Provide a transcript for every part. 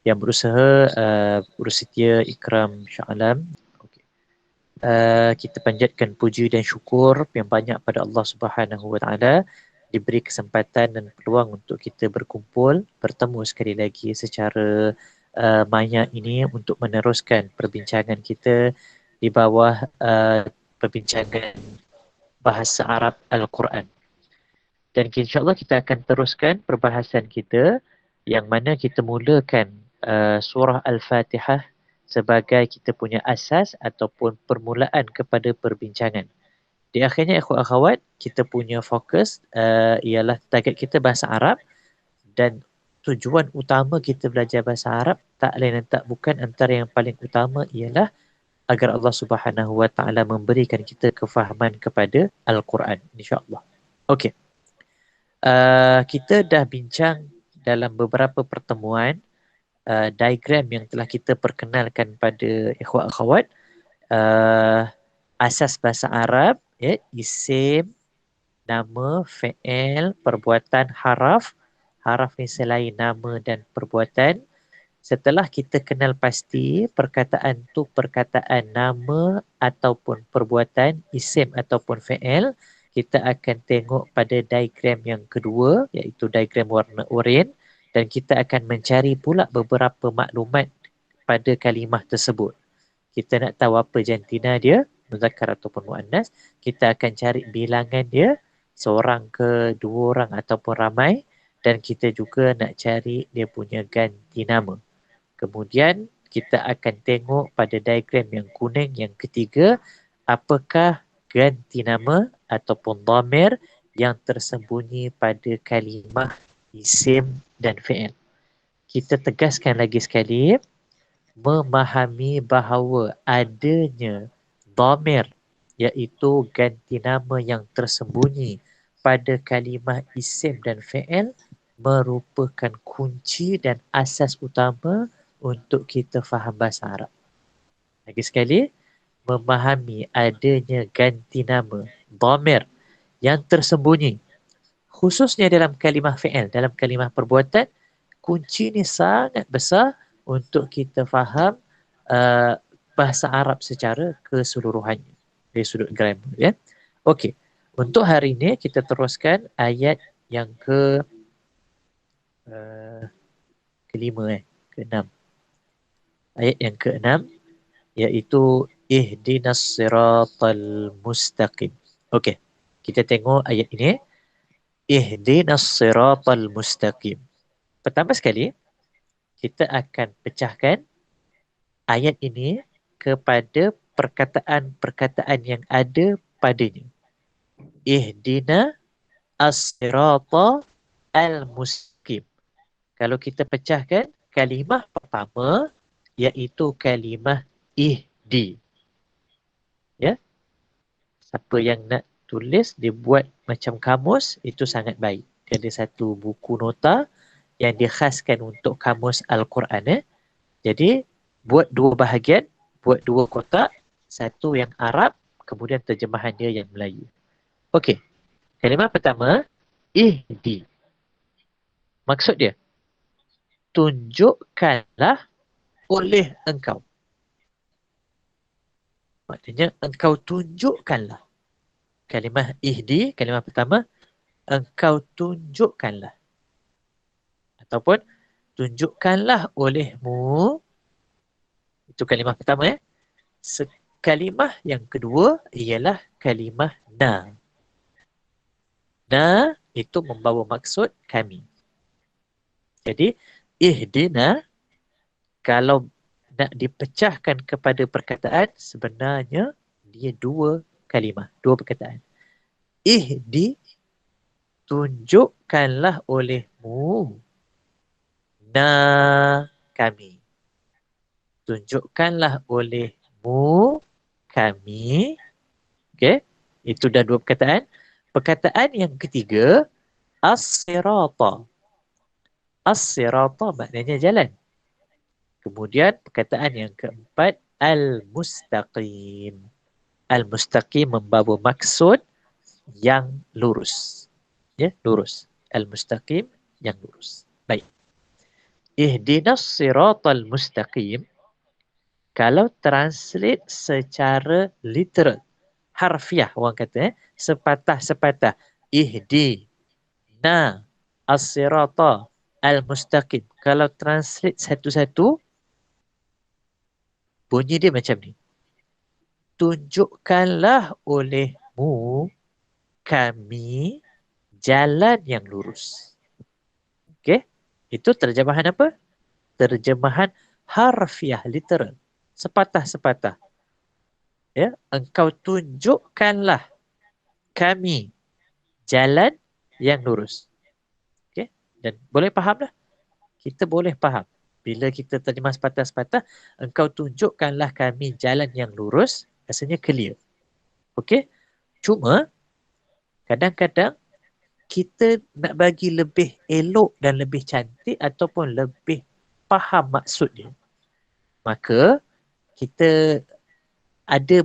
yang berusaha bersedia Ikram Shah Alam. Okay. Kita panjatkan puji dan syukur yang banyak pada Allah Subhanahu Wa Taala diberi kesempatan dan peluang untuk kita berkumpul, bertemu sekali lagi secara maya ini untuk meneruskan perbincangan kita di bawah perbincangan bahasa Arab Al-Quran. Dan insyaAllah kita akan teruskan perbahasan kita yang mana kita mulakan surah Al-Fatihah sebagai kita punya asas ataupun permulaan kepada perbincangan. Di akhirnya akhwat-akhwat, kita punya fokus ialah target kita bahasa Arab dan tujuan utama kita belajar bahasa Arab tak lain dan tak bukan antara yang paling utama ialah agar Allah Subhanahu Wa Taala memberikan kita kefahaman kepada Al-Quran, insya-Allah. Okey. Kita dah bincang dalam beberapa pertemuan diagram yang telah kita perkenalkan pada ikhwat-akhwat, asas bahasa Arab, ya, isim, nama, fi'il, perbuatan, haraf. Haraf ni selain nama dan perbuatan. Setelah kita kenal pasti perkataan tu perkataan nama ataupun perbuatan, isim ataupun fi'il, kita akan tengok pada diagram yang kedua, iaitu diagram warna oranye, dan kita akan mencari pula beberapa maklumat pada kalimah tersebut. Kita nak tahu apa jantina dia, muzakkar ataupun muannas, kita akan cari bilangan dia, seorang ke dua orang ataupun ramai, dan kita juga nak cari dia punya ganti nama. Kemudian kita akan tengok pada diagram yang kuning yang ketiga, apakah ganti nama ataupun dhamir yang tersembunyi pada kalimah isim dan fi'il. Kita tegaskan lagi sekali, memahami bahawa adanya dhamir iaitu ganti nama yang tersembunyi pada kalimah isim dan fi'il merupakan kunci dan asas utama untuk kita faham bahasa Arab. Lagi sekali, memahami adanya ganti nama, dhamir yang tersembunyi, khususnya dalam kalimah fi'il, dalam kalimah perbuatan, kunci ni sangat besar untuk kita faham bahasa Arab secara keseluruhannya dari sudut grammar. Ya? Okey, untuk hari ini kita teruskan ayat yang keenam. Ayat yang keenam iaitu ihdinas siratal mustaqim. Okey, kita tengok ayat ini. Ihdinas siratal mustaqim. Pertama sekali, kita akan pecahkan ayat ini kepada perkataan-perkataan yang ada padanya. Ihdina as-sirata al-mustaqim. Kalau kita pecahkan, kalimah pertama iaitu kalimah ihdi. Ya. Siapa yang nak tulis, dia buat macam kamus, itu sangat baik. Dia ada satu buku nota yang dikhaskan untuk kamus Al-Quran. Jadi, buat dua bahagian, buat dua kotak, satu yang Arab, kemudian terjemahan dia yang Melayu. Okey, kalimah pertama, ihdi. Maksud dia, tunjukkanlah oleh engkau. Maksudnya, engkau tunjukkanlah. Kalimah ihdi, kalimah pertama, engkau tunjukkanlah. Ataupun, tunjukkanlah olehmu. Itu kalimah pertama. Kalimah yang kedua ialah kalimah na. Na itu membawa maksud kami. Jadi, ihdina kalau nak dipecahkan kepada perkataan, sebenarnya dia dua kalimah, dua perkataan. Ihdi, tunjukkanlah olehmu. Na, kami. Tunjukkanlah olehmu, kami. Okey, itu dah dua perkataan. Perkataan yang ketiga, as-sirata. As-sirata maknanya jalan. Kemudian perkataan yang keempat, al-mustaqim. Al-mustaqim membawa maksud yang lurus. Ya, lurus. Al-mustaqim yang lurus. Baik. Ihdinas siratal mustaqim, kalau translate secara literal, harfiah orang kata, sepatah-sepatah. Ihdi na as-sirata al-mustaqim. Kalau translate satu-satu, bunyi dia macam ni. Tunjukkanlah olehmu kami jalan yang lurus. Okey? Itu terjemahan apa? Terjemahan harfiah, literal. Sepatah-sepatah. Ya, engkau tunjukkanlah kami jalan yang lurus. Okey? Dan boleh faham dah? Kita boleh faham. Bila kita terjemah sepatah-sepatah, engkau tunjukkanlah kami jalan yang lurus, rasanya clear. Okey? Cuma, kadang-kadang kita nak bagi lebih elok dan lebih cantik ataupun lebih faham maksud dia. Maka, kita ada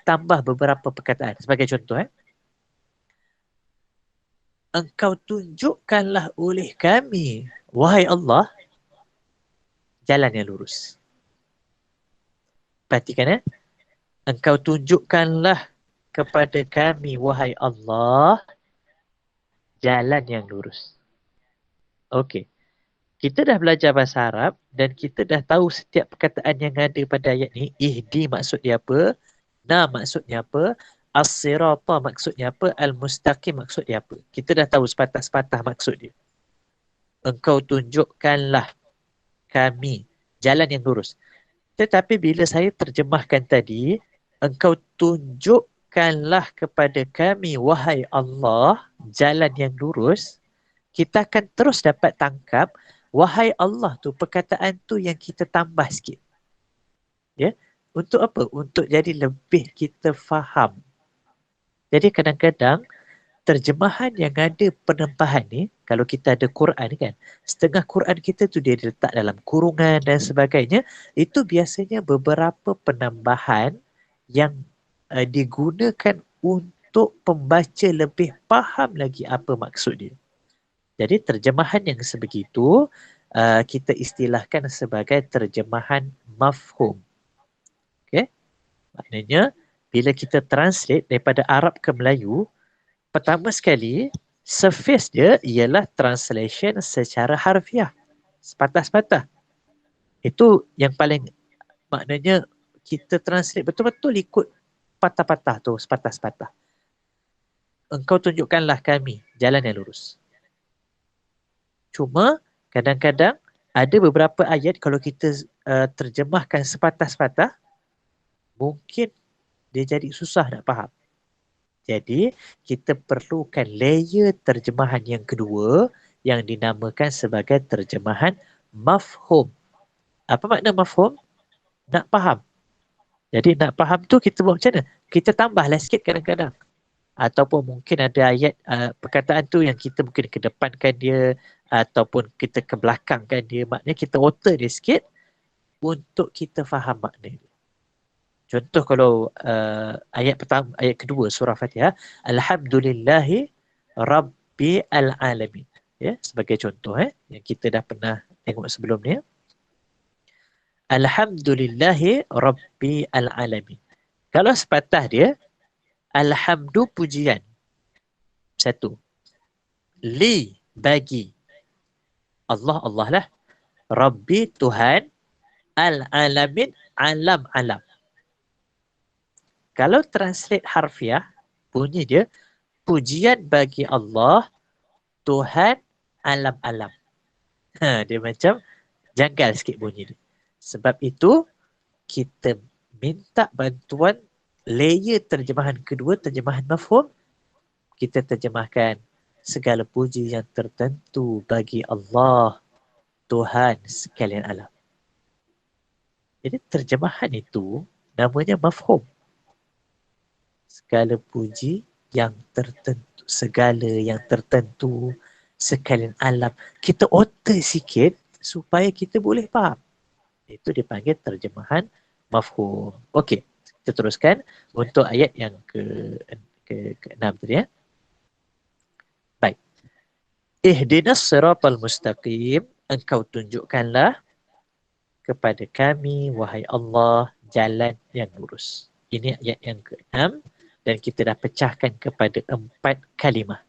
tambah beberapa perkataan. Sebagai contoh, engkau tunjukkanlah oleh kami, wahai Allah, jalan yang lurus. Perhatikan engkau tunjukkanlah kepada kami, wahai Allah, jalan yang lurus. Okey. Kita dah belajar bahasa Arab dan kita dah tahu setiap perkataan yang ada pada ayat ni. Ihdi maksud dia apa? Na maksudnya apa? As-sirata maksudnya apa? Al-mustaqim maksud dia apa? Kita dah tahu sepatah-sepatah maksud dia. Engkau tunjukkanlah kami jalan yang lurus. Tetapi bila saya terjemahkan tadi, engkau tunjukkanlah kepada kami, wahai Allah, jalan yang lurus, kita akan terus dapat tangkap, wahai Allah tu, perkataan tu yang kita tambah sikit. Ya? Untuk apa? Untuk jadi lebih kita faham. Jadi kadang-kadang, terjemahan yang ada penempahan ni, kalau kita ada Quran kan, setengah Quran kita tu dia diletak dalam kurungan dan sebagainya, itu biasanya beberapa penambahan yang digunakan untuk pembaca lebih faham lagi apa maksud dia. Jadi terjemahan yang sebegitu, kita istilahkan sebagai terjemahan mafhum. Okay? Maknanya, bila kita translate daripada Arab ke Melayu, pertama sekali, surface dia ialah translation secara harfiah. Sepatah-sepatah. Itu yang paling, maknanya kita translate betul-betul ikut patah-patah tu, sepatah-sepatah. Engkau tunjukkanlah kami jalan yang lurus. Cuma, kadang-kadang ada beberapa ayat kalau kita terjemahkan sepatah-sepatah, mungkin dia jadi susah nak faham. Jadi, kita perlukan layer terjemahan yang kedua yang dinamakan sebagai terjemahan mafhum. Apa makna mafhum? Nak faham. Jadi, nak faham tu kita buat macam mana? Kita tambahlah sikit kadang-kadang. Ataupun mungkin ada ayat perkataan tu yang kita mungkin kedepankan dia ataupun kita kebelakangkan dia. Maknanya kita alter dia sikit untuk kita faham makna dia. Contoh kalau ayat pertama, ayat kedua surah Fatihah, Alhamdulillahi Rabbil Alamin. Ya, sebagai contoh yang kita dah pernah tengok sebelum ni. Alhamdulillahi Rabbil Alamin. Kalau sepatah dia, Alhamdu pujian. Satu. Li bagi. Allah lah. Rabbi Tuhan. Al-Alamin alam-alam. Kalau translate harfiah, bunyi dia, pujian bagi Allah, Tuhan alam-alam. Dia macam janggal sikit bunyi dia. Sebab itu, kita minta bantuan layer terjemahan kedua, terjemahan mafhum. Kita terjemahkan segala puji yang tertentu bagi Allah, Tuhan sekalian alam. Jadi terjemahan itu namanya mafhum. Segala puji yang tertentu, segala yang tertentu sekalian alam. Kita alter sikit supaya kita boleh faham. Itu dipanggil terjemahan mafhum. Okey, kita teruskan untuk ayat yang ke-6 tadi ya. Baik. Ihdinas siratal mustaqim, engkau tunjukkanlah kepada kami, wahai Allah, jalan yang lurus. Ini ayat yang ke-6 dan kita dah pecahkan kepada 4 kalimah.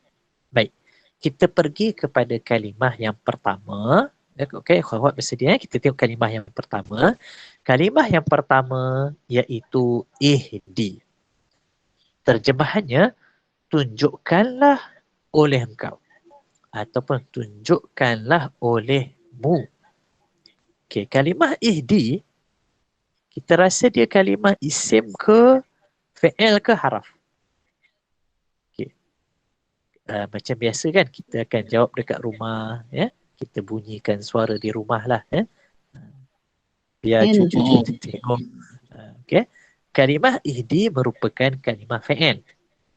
Baik, kita pergi kepada kalimah yang pertama. Okey, akhwat bersedia? Kita tengok kalimah yang pertama. Kalimah yang pertama iaitu ihdi. Terjemahannya, tunjukkanlah oleh engkau. Ataupun tunjukkanlah olehmu. Okey, kalimah ihdi, kita rasa dia kalimah isim ke fi'il ke haraf? Okey. Macam biasa kan, kita akan jawab dekat rumah, ya. Kita bunyikan suara di rumah lah, ya. Biar cucu kita tengok. Okey. Kalimah ihdi merupakan kalimah fi'il.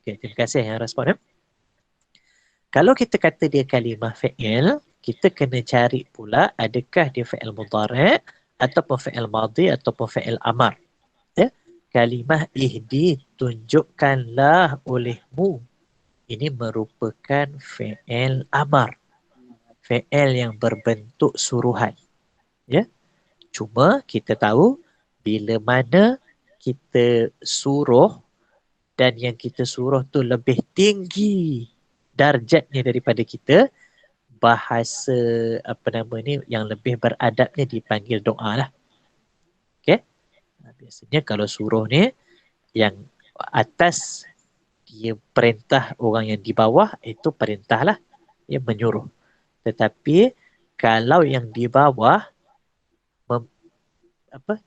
Okey, terima kasih yang respon. Kalau kita kata dia kalimah fi'il, kita kena cari pula adakah dia fi'il mudhari' ataupun fi'il madhi ataupun fi'il amar. Ya? Kalimah ihdi, tunjukkanlah olehmu. Ini merupakan fi'il amar. Fi'il yang berbentuk suruhan. Ya? Cuma kita tahu bila mana kita suruh dan yang kita suruh tu lebih tinggi darjatnya daripada kita, bahasa apa nama ni yang lebih beradabnya dipanggil doa lah. Okay? Biasanya kalau suruh ni yang atas dia perintah, orang yang di bawah itu perintah lah, dia menyuruh. Tetapi kalau yang di bawah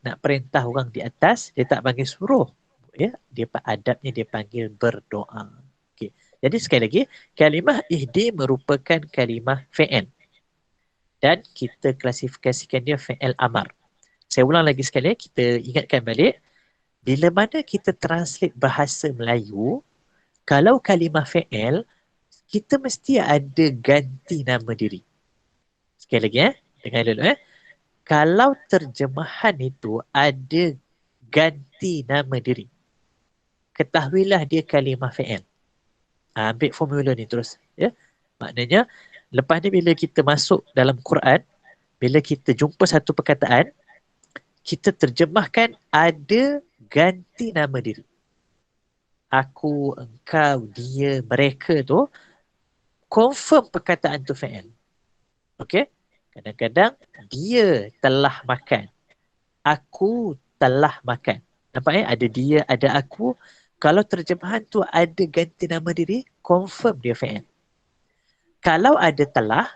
nak perintah orang di atas, dia tak panggil suruh, ya, dia adabnya dia panggil berdoa. Okay. Jadi sekali lagi, kalimah ihdi merupakan kalimah fi'il dan kita klasifikasikan dia fi'il amar. Saya ulang lagi sekali, kita ingatkan balik, bila mana kita translate bahasa Melayu, kalau kalimah fi'il, kita mesti ada ganti nama diri. Sekali lagi, dengar dulu. Kalau terjemahan itu ada ganti nama diri, ketahuilah dia kalimah fi'il. Ambil formula ni terus. Ya? Maknanya, lepas ni bila kita masuk dalam Quran, bila kita jumpa satu perkataan, kita terjemahkan ada ganti nama diri. Aku, engkau, dia, mereka tu, confirm perkataan tu fi'il. Okey? Kadang-kadang, dia telah makan. Aku telah makan. Nampak ya? Ada dia, ada aku. Kalau terjemahan tu ada ganti nama diri, confirm dia fi'il. Kalau ada telah,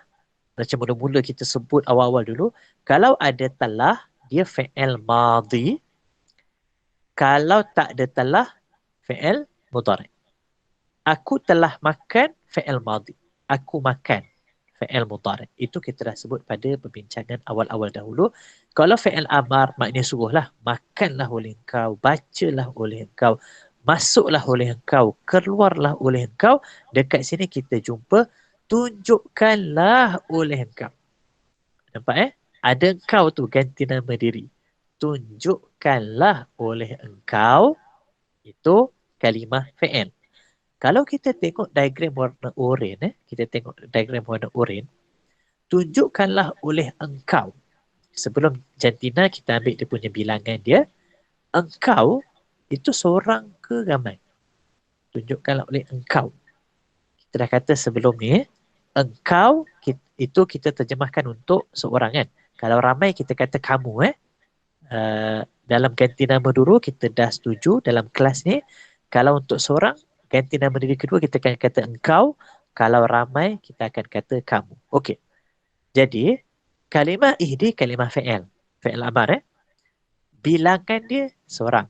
macam mula-mula kita sebut awal-awal dulu, kalau ada telah, dia fi'il madhi. Kalau tak ada telah, fi'il mudhari'. Aku telah makan, fi'il madhi. Aku makan, fi'il mudhari'. Itu kita dah sebut pada perbincangan awal-awal dahulu. Kalau fi'il amar, maknanya suruhlah. Makanlah oleh engkau, bacalah oleh engkau, masuklah oleh engkau, keluarlah oleh engkau. Dekat sini kita jumpa, tunjukkanlah oleh engkau. Nampak Ada engkau tu ganti nama diri. Tunjukkanlah oleh engkau. Itu kalimah fi'il. Kalau kita tengok diagram warna oranye, kita tengok diagram warna oranye, tunjukkanlah oleh engkau. Sebelum jantina kita ambil dia punya bilangan dia, engkau itu seorang ke ramai? Tunjukkanlah oleh engkau. Kita dah kata sebelum ni, engkau itu kita terjemahkan untuk seorang kan. Kalau ramai kita kata kamu dalam ganti nama dulu kita dah setuju dalam kelas ni. Kalau untuk seorang, ganti nama diri kedua kita akan kata engkau. Kalau ramai kita akan kata kamu. Okey. Jadi kalimah ihdi kalimah fi'il. Fi'il amar bilangan dia seorang.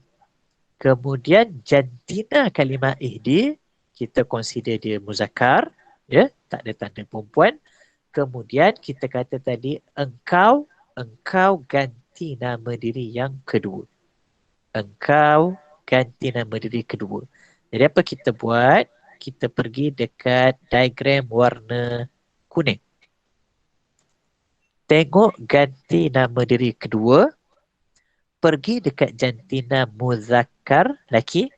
Kemudian jantina kalimah ihdi kita consider dia muzakkar, ya, tak ada tanda perempuan. Kemudian kita kata tadi engkau ganti nama diri yang kedua. Engkau ganti nama diri kedua. Jadi apa kita buat? Kita pergi dekat diagram warna kuning. Tengok ganti nama diri kedua. Pergi dekat jantina muzakkar laki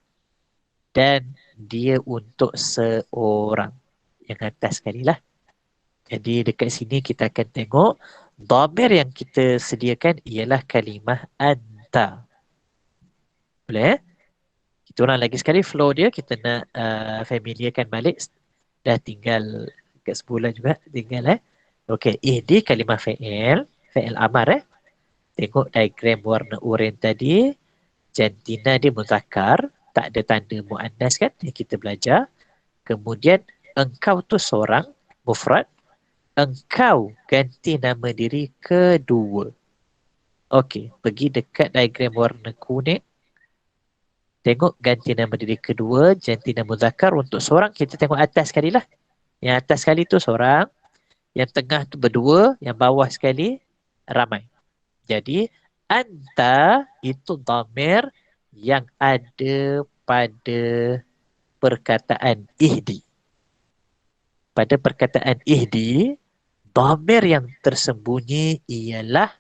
dan dia untuk seorang. Yang atas sekali lah. Jadi dekat sini kita akan tengok dhamir yang kita sediakan ialah kalimah anta. Boleh? Kita ulang lagi sekali flow dia. Kita nak familiarkan balik. Dah tinggal dekat sebulan juga. Tinggal Okey. Ihdi kalimah fa'il. Fa'il amar Tengok diagram warna oranye tadi. Jantina dia muzakkar. Tak ada tanda muannas kan yang kita belajar. Kemudian engkau tu seorang mufrad. Engkau ganti nama diri kedua. Okey, pergi dekat diagram warna kuning. Tengok ganti nama diri kedua, jantina muzakkar. Untuk seorang, kita tengok atas sekali lah. Yang atas sekali tu seorang. Yang tengah tu berdua. Yang bawah sekali ramai. Jadi, anta itu dhamir yang ada pada perkataan ihdi. Pada perkataan ihdi, dhamir yang tersembunyi ialah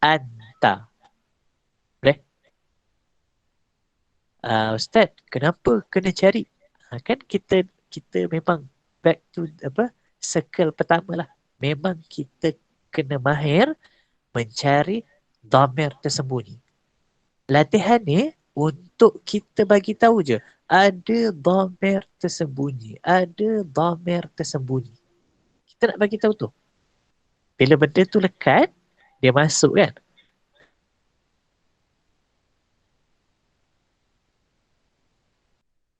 anta. Boleh? Ustaz, kenapa kena cari? Kan kita memang back to circle pertama lah. Memang kita kena mahir mencari dhamir tersembunyi. Latihan ni untuk kita bagi tahu je ada dhamir tersembunyi, ada dhamir tersembunyi. Kita nak bagi tahu tu. Bila benda tu lekat, dia masuk kan?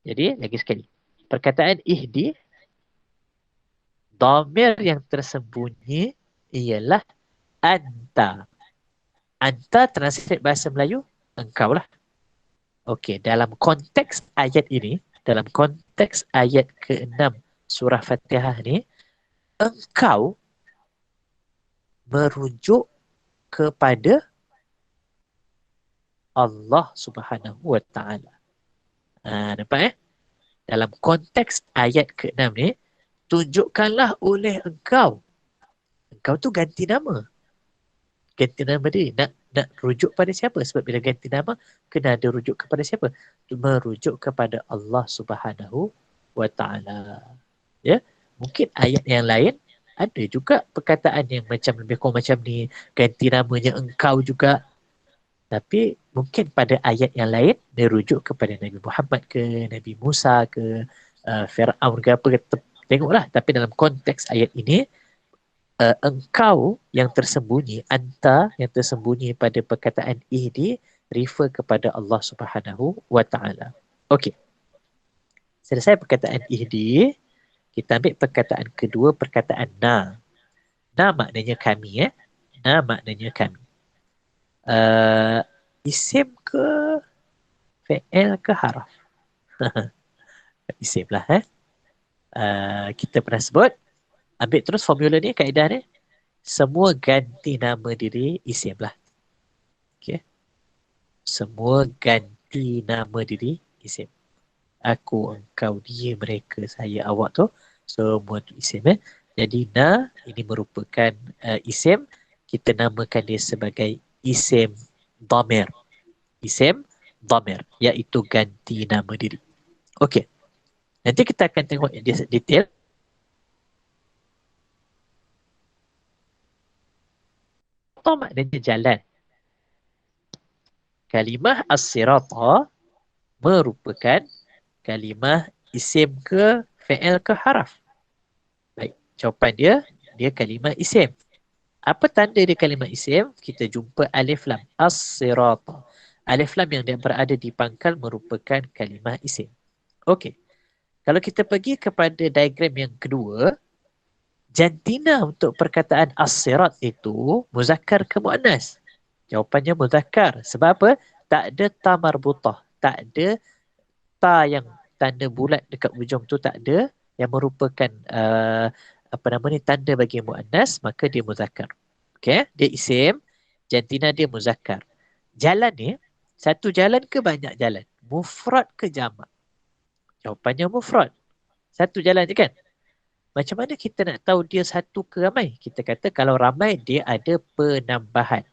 Jadi, lagi sekali. Perkataan ihdi, dhamir yang tersembunyi ialah anta. Anta translate bahasa Melayu, engkau lah. Okey, dalam konteks ayat ini, dalam konteks ayat ke-6 surah Fatihah ni, engkau merujuk kepada Allah Subhanahu wa Ta'ala. Nampak Dalam konteks ayat ke-6 ni, tunjukkanlah oleh engkau. Engkau tu ganti nama. Ganti nama dia. Nak rujuk pada siapa? Sebab bila ganti nama, kena ada rujuk kepada siapa? Merujuk kepada Allah Subhanahu wa Ta'ala. Ya? Mungkin ayat yang lain, ada juga perkataan yang macam lebih kurang macam ni. Ganti namanya engkau juga. Tapi mungkin pada ayat yang lain, dia rujuk kepada Nabi Muhammad ke, Nabi Musa ke, Fir'aun ke apa. Tengoklah. Tapi dalam konteks ayat ini, engkau yang tersembunyi, anta yang tersembunyi pada perkataan ihdi, refer kepada Allah Subhanahu wa Ta'ala. Okey. Selesai perkataan ihdi, kita ambil perkataan kedua, perkataan na. Na maknanya kami. Na maknanya kami. Isim ke fi'il ke haraf? Isim lah. Kita pernah sebut. Ambil terus formula ni, kaedah ni. Semua ganti nama diri isim lah. Okay. Semua ganti nama diri isim. Aku, engkau, dia, mereka, saya, awak tu. Semua tu isim. Jadi na ini merupakan isim. Kita namakan dia sebagai isim dhamir. Isim dhamir, iaitu ganti nama diri. Okey. Nanti kita akan tengok dia detail. Apa maknanya jalan? Kalimah as-sirata merupakan kalimah isim ke fi'il ke haraf? Baik, jawapan dia kalimah isim. Apa tanda dia kalimah isim? Kita jumpa alif lam. As-sirata. Alif lam yang dia berada di pangkal merupakan kalimah isim. Okey. Kalau kita pergi kepada diagram yang kedua, jantina untuk perkataan as-sirat itu muzakkar ke muannas? Jawapannya muzakkar. Sebab apa? Tak ada ta marbutah. Tak ada ta yang tanda bulat dekat ujung tu, tak ada, yang merupakan tanda bagi muannas, maka dia muzakkar. Okey, dia isim, jantina dia muzakkar. Jalan ni, satu jalan ke banyak jalan? Mufrad ke jamak? Jawapannya mufrad. Satu jalan je kan? Macam mana kita nak tahu dia satu ke ramai? Kita kata kalau ramai, dia ada penambahan.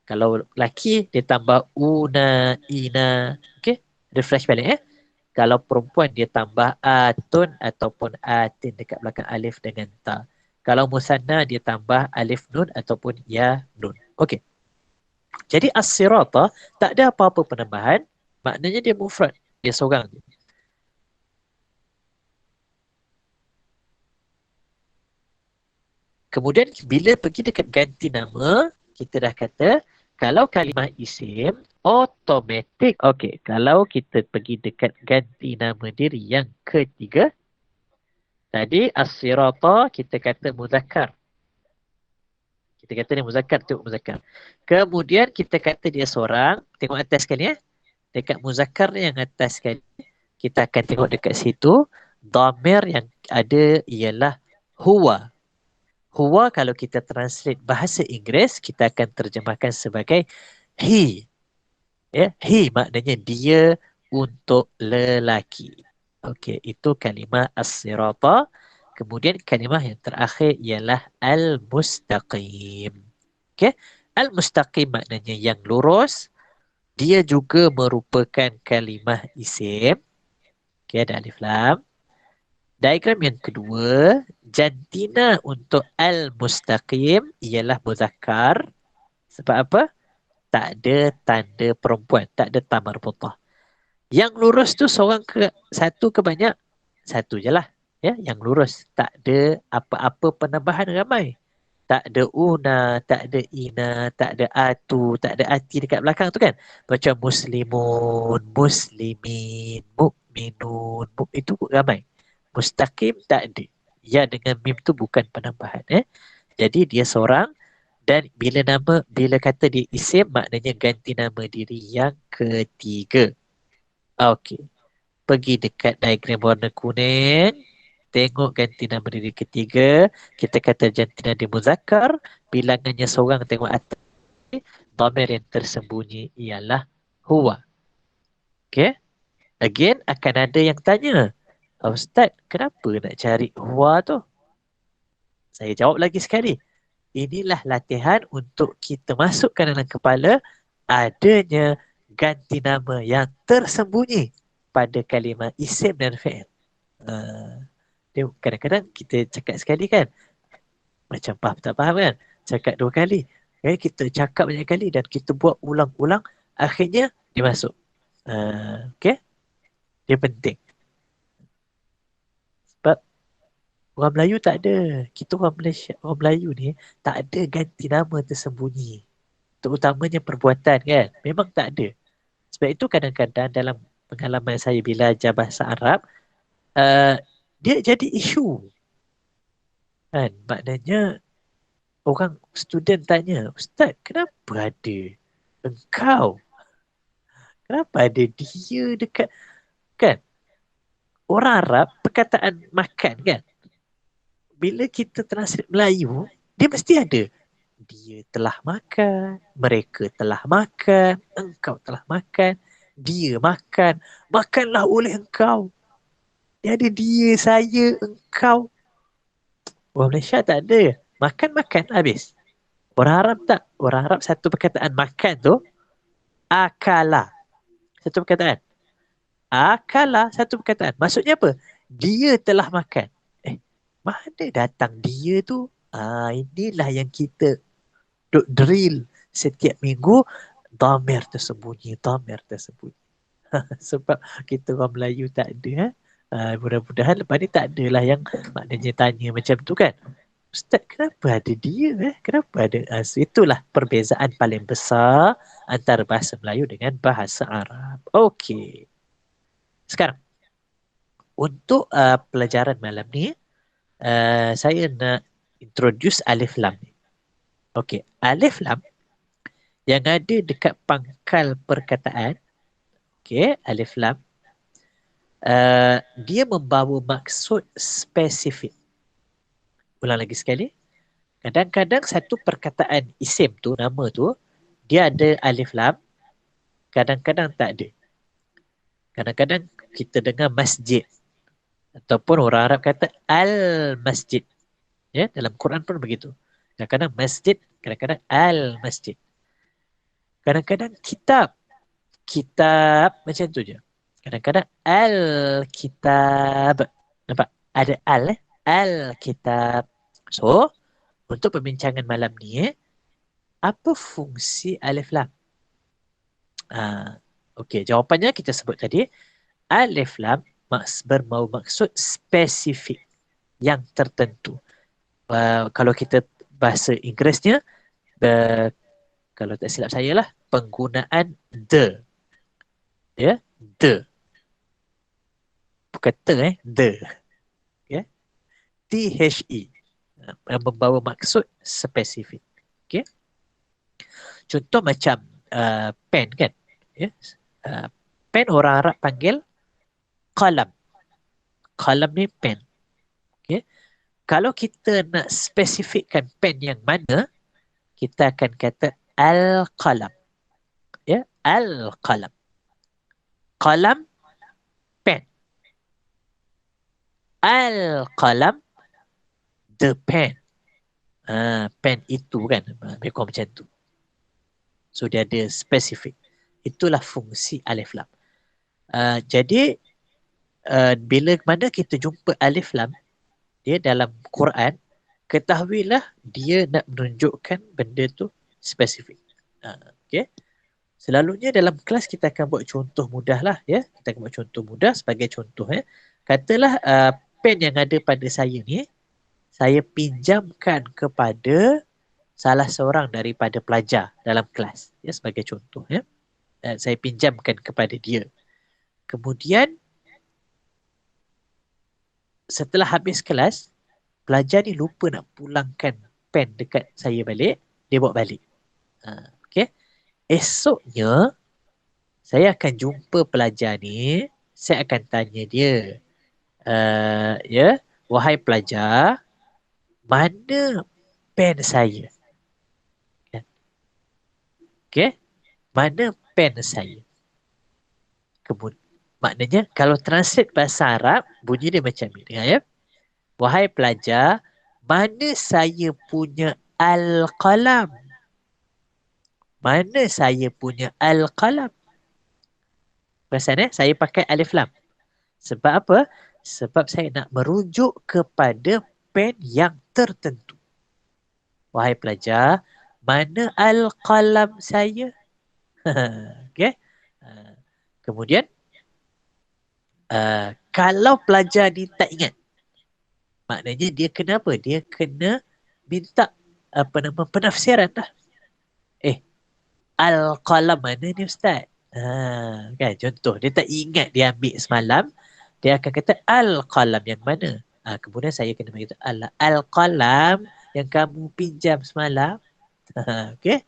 Kalau lelaki, dia tambah una, ina. Okey? Refresh balik Kalau perempuan, dia tambah atun ataupun atin dekat belakang alif dengan ta. Kalau musanna dia tambah alif nun ataupun ya nun. Okey. Jadi as-sirata tak ada apa-apa penambahan, maknanya dia mufrad, dia seorang. Kemudian bila pergi dekat ganti nama, kita dah kata kalau kalimah isim automatik. Okey, kalau kita pergi dekat ganti nama diri yang ketiga, tadi as-sirata kita kata muzakkar. Kita kata dia muzakkar tu muzakkar. Kemudian kita kata dia seorang, tengok atas sekali dekat muzakkar yang atas sekali, kita akan tengok dekat situ dhamir yang ada ialah huwa. Huwa kalau kita translate bahasa Inggeris, kita akan terjemahkan sebagai he. Ya, he maknanya dia untuk lelaki. Okey, itu kalimah as-sirata. Kemudian kalimah yang terakhir ialah al-mustaqim. Okey, al-mustaqim maknanya yang lurus. Dia juga merupakan kalimah isim. Okey, ada alif lam. Diagram yang kedua, jantina untuk al-mustaqim ialah muzakkar. Sebab apa? Tak ada tanda perempuan, tak ada ta marbutah. Yang lurus tu seorang ke satu ke banyak? Satu je lah. Ya, yang lurus. Tak ada apa-apa penambahan ramai. Tak ada una, tak ada ina, tak ada atu, tak ada ati dekat belakang tu kan. Macam muslimun, muslimin, mukminun, itu ramai. Mustaqim tak ada. Ya dengan mim tu bukan penambahan. Jadi dia seorang dan bila kata dia isim maknanya ganti nama diri yang ketiga. Okey. Pergi dekat diagram warna kuning. Tengok ganti nama diri ketiga. Kita kata jantina dia muzakkar. Bilangannya seorang tengok atas. Dhamir yang tersembunyi ialah huwa. Okay. Again akan ada yang tanya. Ustaz, kenapa nak cari huwa tu? Saya jawab lagi sekali. Inilah latihan untuk kita masukkan dalam kepala adanya ganti nama yang tersembunyi pada kalimah isim dan fi'il. Kadang-kadang kita cakap sekali kan, macam faham tak faham kan, cakap dua kali. Kita cakap banyak kali dan kita buat ulang-ulang, akhirnya dia masuk. Okay? Dia penting. Sebab orang Melayu tak ada. Kita orang Malaysia, orang Melayu ni tak ada ganti nama tersembunyi. Terutamanya perbuatan kan. Memang tak ada. Sebab itu kadang-kadang dalam pengalaman saya bila ajar bahasa Arab, dia jadi isu. Kan? Maknanya orang student tanya, Ustaz, kenapa ada engkau? Kenapa ada dia dekat? Kan? Orang Arab, perkataan makan kan? Bila kita translate Melayu, dia mesti ada. Dia telah makan, mereka telah makan, engkau telah makan, dia makan, makanlah oleh engkau. Dia ada dia, saya, engkau. Orang Malaysia tak ada. Makan-makan habis. Orang Arab tak. Orang Arab satu perkataan makan tu, akala. Satu perkataan. Akala satu perkataan. Maksudnya apa? Dia telah makan. Mana datang dia tu? Inilah yang kita duk drill setiap minggu. Dhamir tersembunyi, dhamir tersembunyi. Sebab kita orang Melayu tak ada. Mudah-mudahan lepas ni tak adalah yang maknanya tanya macam tu kan. Ustaz, kenapa ada dia? Kenapa ada? Itulah perbezaan paling besar antara bahasa Melayu dengan bahasa Arab. Okey. Sekarang, untuk pelajaran malam ni, saya nak introduce alif lam ni. Okey, alif lam yang ada dekat pangkal perkataan, okey, alif lam, dia membawa maksud spesifik. Ulang lagi sekali. Kadang-kadang satu perkataan isim tu, nama tu, dia ada alif lam, kadang-kadang tak ada. Kadang-kadang kita dengar masjid. Ataupun orang Arab kata al-masjid. Ya, dalam Quran pun begitu. Kadang-kadang masjid, kadang-kadang al-masjid. Kadang-kadang kitab. Kitab macam tu je. Kadang-kadang al-kitab. Nampak? Ada al, al-kitab. So, untuk perbincangan malam ni, apa fungsi alif lam? Okey, jawapannya kita sebut tadi, alif lam bermaksud spesifik yang tertentu. Kalau kita bahasa Inggerisnya, kalau tak silap saya lah, penggunaan the. Ya, the. Bukan the. Ya, THE. Membawa maksud spesifik. Okey. Contoh macam pen kan. Ya. Pen orang Arab panggil qalam. Qalam ni pen. Okay. Kalau kita nak spesifikkan pen yang mana, kita akan kata al-qalam. Ya, al-qalam. Qalam, pen. Al-qalam, the pen. Pen itu kan, lebih kurang macam tu. So dia ada spesifik. Itulah fungsi alif lam. Jadi bila mana kita jumpa alif lam dia dalam Quran, ketahuilah dia nak menunjukkan benda tu spesifik. Okay. Selalunya dalam kelas kita akan buat contoh mudah lah. Ya. Kita akan buat contoh mudah sebagai contoh. Katalah pen yang ada pada saya ni, saya pinjamkan kepada salah seorang daripada pelajar dalam kelas. Ya, sebagai contoh. Ya. Saya pinjamkan kepada dia. Kemudian, setelah habis kelas, pelajar ni lupa nak pulangkan pen dekat saya balik, dia bawa balik. Okay. Esoknya, saya akan jumpa pelajar ni, saya akan tanya dia, ya, wahai pelajar, mana pen saya? Okay. Mana pen saya? Kemudian, maknanya kalau translate bahasa Arab, bunyi dia macam ni. Dengar ya. Wahai pelajar, mana saya punya al-qalam? Mana saya punya al-qalam? Perasan saya pakai alif lam. Sebab apa? Sebab saya nak merujuk kepada pen yang tertentu. Wahai pelajar, mana al-qalam saya? Okay. Kemudian, kalau pelajar ni tak ingat, maknanya dia kena apa? Dia kena minta penafsiran dah. Al-qalam mana ni Ustaz? Kan contoh, dia tak ingat dia ambil semalam, dia akan kata al-qalam yang mana? Kemudian saya kena beritahu al-qalam yang kamu pinjam semalam. Okay?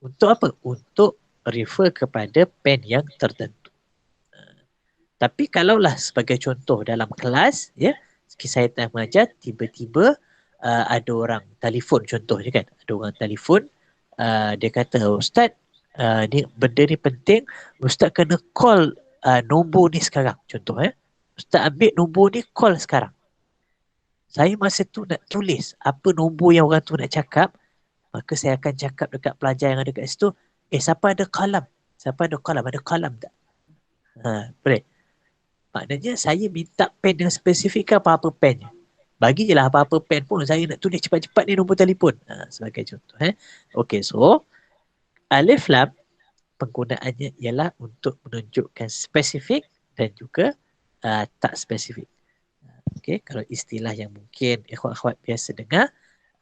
Untuk apa? Untuk refer kepada pen yang tertentu. Tapi kalaulah sebagai contoh dalam kelas, ya, saya tengah mengajar, tiba-tiba ada orang telefon contohnya kan, ada orang telefon, dia kata, Ustaz, ni benda ni penting, Ustaz kena call nombor ni sekarang, contoh Ustaz ambil nombor ni, call sekarang. Saya masa tu nak tulis apa nombor yang orang tu nak cakap, maka saya akan cakap dekat pelajar yang ada kat situ, siapa ada kalam? Siapa ada kalam? Ada kalam tak? Boleh? Maknanya saya minta pen yang spesifik ke apa-apa pennya. Bagi je lah apa-apa pen pun, saya nak tulis cepat-cepat ni nombor telefon. Sebagai contoh. Okay, so alif lam penggunaannya ialah untuk menunjukkan spesifik dan juga tak spesifik. Okay, kalau istilah yang mungkin ikhwan-akhwat biasa dengar,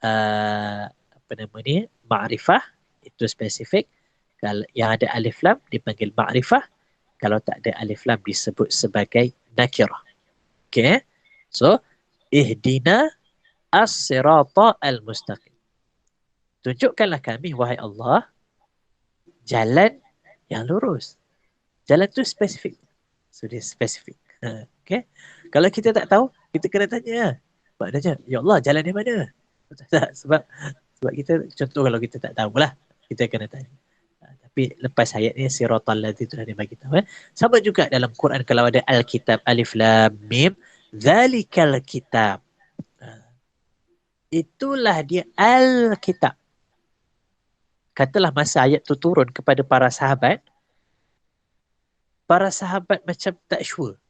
apa nama ni, ma'rifah, itu spesifik. Kalau yang ada alif lam dipanggil ma'rifah. Kalau tak ada alif lam disebut sebagai nakirah. Okay, so ihdina as-sirata al-mustaqim. Tunjukkanlah kami, wahai Allah, jalan yang lurus. Jalan tu spesifik. So dia spesifik. Okay. Kalau kita tak tahu, kita kena tanya. Maknanya, ya Allah, jalan di mana? sebab kita, contoh kalau kita tak tahulah, kita kena tanya. Tapi lepas ayat ni, siratal ladzi tu dah dia bagi tahu. Sama juga dalam Quran kalau ada Alkitab, alif lam mim, zalikal kitab. Itulah dia Alkitab. Katalah masa ayat tu turun kepada para sahabat macam tak sure.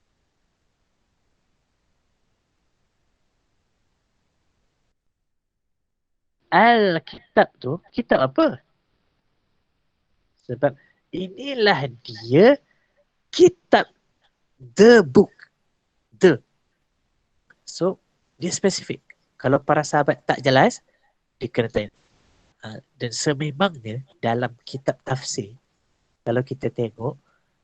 Al-kitab tu, kitab apa? Sebab inilah dia kitab, the book, the. So, dia spesifik. Kalau para sahabat tak jelas, dia kena tanya. Dan sememangnya dalam kitab tafsir, kalau kita tengok,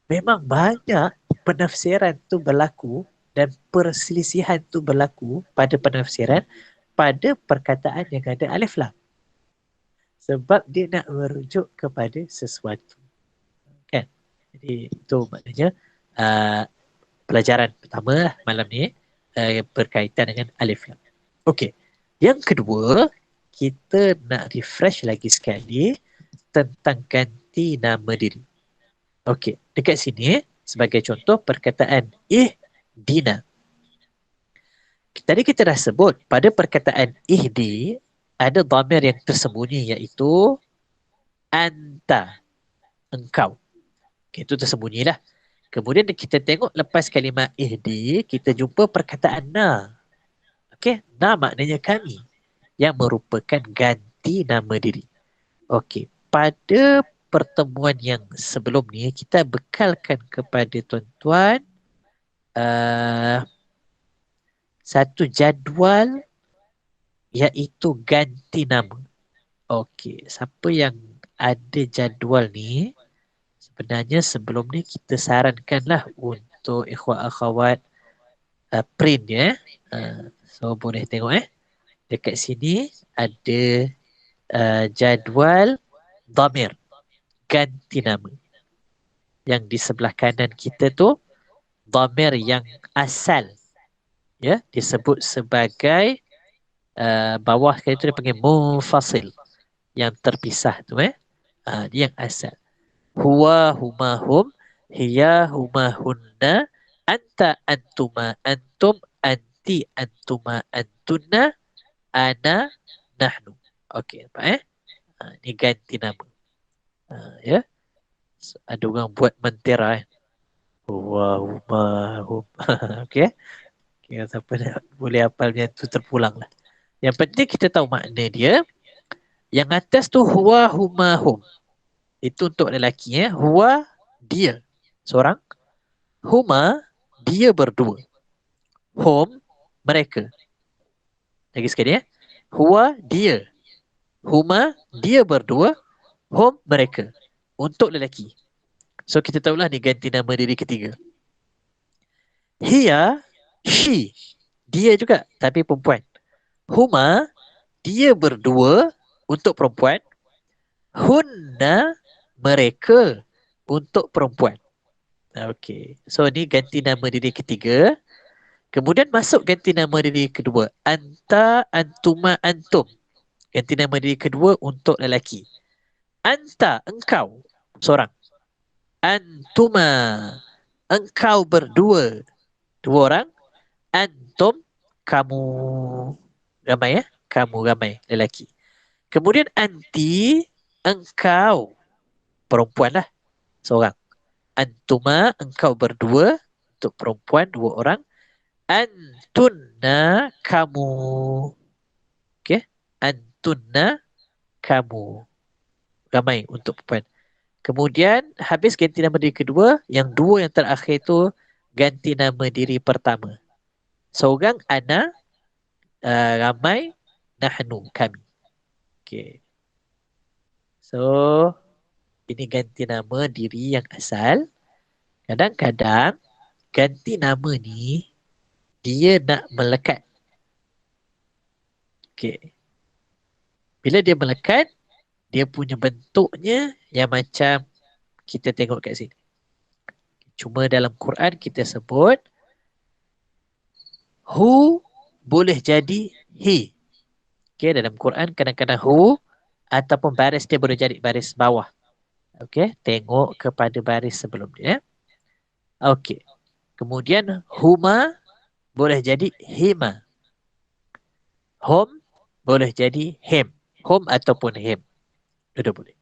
memang banyak penafsiran tu berlaku dan perselisihan tu berlaku pada penafsiran pada perkataan yang ada alif lam. Sebab dia nak merujuk kepada sesuatu. Kan? Jadi itu maknanya pelajaran pertama malam ni berkaitan dengan alif lam. Okey. Yang kedua, kita nak refresh lagi sekali tentang ganti nama diri. Okey, dekat sini sebagai contoh perkataan ihdina. Tadi kita dah sebut pada perkataan ihdi ada dhamir yang tersembunyi iaitu anta, engkau. Okay, itu tersembunyilah. Kemudian kita tengok lepas kalimah ihdi, kita jumpa perkataan na. Okey, na maknanya kami yang merupakan ganti nama diri. Okey, pada pertemuan yang sebelum ni kita bekalkan kepada tuan-tuan satu jadual iaitu ganti nama. Okey, siapa yang ada jadual ni, sebenarnya sebelum ni kita sarankanlah untuk ikhwah akhwat print ya. So boleh tengok dekat sini ada jadual dhamir, ganti nama. Yang di sebelah kanan kita tu dhamir yang asal, ya, disebut sebagai bawah sekali tu dia panggil munfasil, yang terpisah tu dia yang asal. Huwa huma hum, hiya huma hunna, anta antuma antum, anti antuma antunna, ana nahnu. Okey, nampak ni ganti nama. Ya. So, ada orang buat mentera huwa huma hum. Okey. Okay, siapa nak boleh hafalnya tu terpulang lah. Yang penting kita tahu makna dia. Yang atas tu huwa huma hum. Itu untuk lelaki Huwa dia seorang. Huma dia berdua. Hum mereka. Lagi sekali Huwa dia. Huma dia berdua. Hum mereka. Untuk lelaki. So kita tahulah ni ganti nama diri ketiga. Hiya she. Dia juga tapi perempuan. Huma dia berdua untuk perempuan. Hunna mereka untuk perempuan. Okey. So ni ganti nama diri ketiga. Kemudian masuk ganti nama diri kedua. Anta, antuma, antum. Ganti nama diri kedua untuk lelaki. Anta, engkau. Seorang. Antuma. Engkau berdua. Dua orang. Antum, kamu. Ramai Kamu ramai lelaki. Kemudian anti, engkau. Perempuan lah. Seorang. Antuma, engkau berdua. Untuk perempuan, dua orang. Antunna, kamu. Okey. Antunna, kamu. Ramai untuk perempuan. Kemudian, habis ganti nama diri kedua. Yang dua yang terakhir tu ganti nama diri pertama. Seorang, ana. Ramai, nahnu, kami. Okey. So, ini ganti nama diri yang asal. Kadang-kadang ganti nama ni dia nak melekat. Okey. Bila dia melekat, dia punya bentuknya yang macam kita tengok kat sini. Cuma dalam Quran kita sebut who boleh jadi he. Okey, dalam Quran kadang-kadang who ataupun baris dia boleh jadi baris bawah. Okey, tengok kepada baris sebelum dia. Okey. Kemudian huma boleh jadi hima. Hum boleh jadi him. Hum ataupun him. Dua boleh.